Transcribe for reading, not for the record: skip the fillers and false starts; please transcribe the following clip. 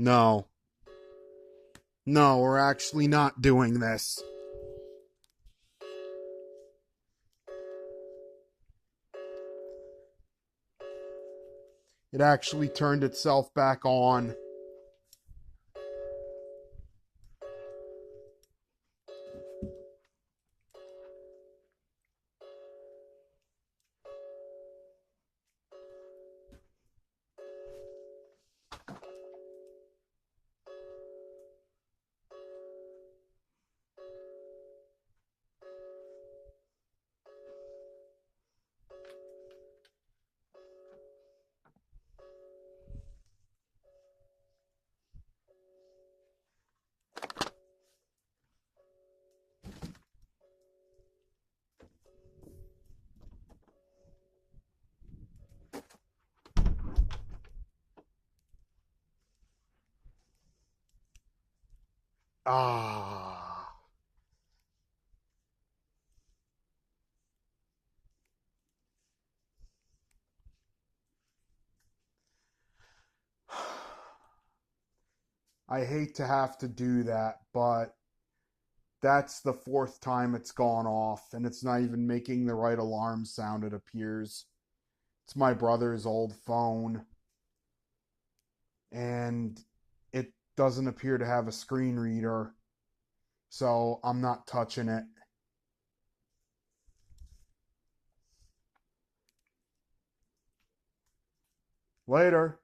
No. No, we're actually not doing this. It actually turned itself back on. Ah. I hate to have to do that, but that's the fourth time it's gone off, and it's not even making the right alarm sound, it appears. It's my brother's old phone, and it doesn't appear to have a screen reader, so I'm not touching it. Later.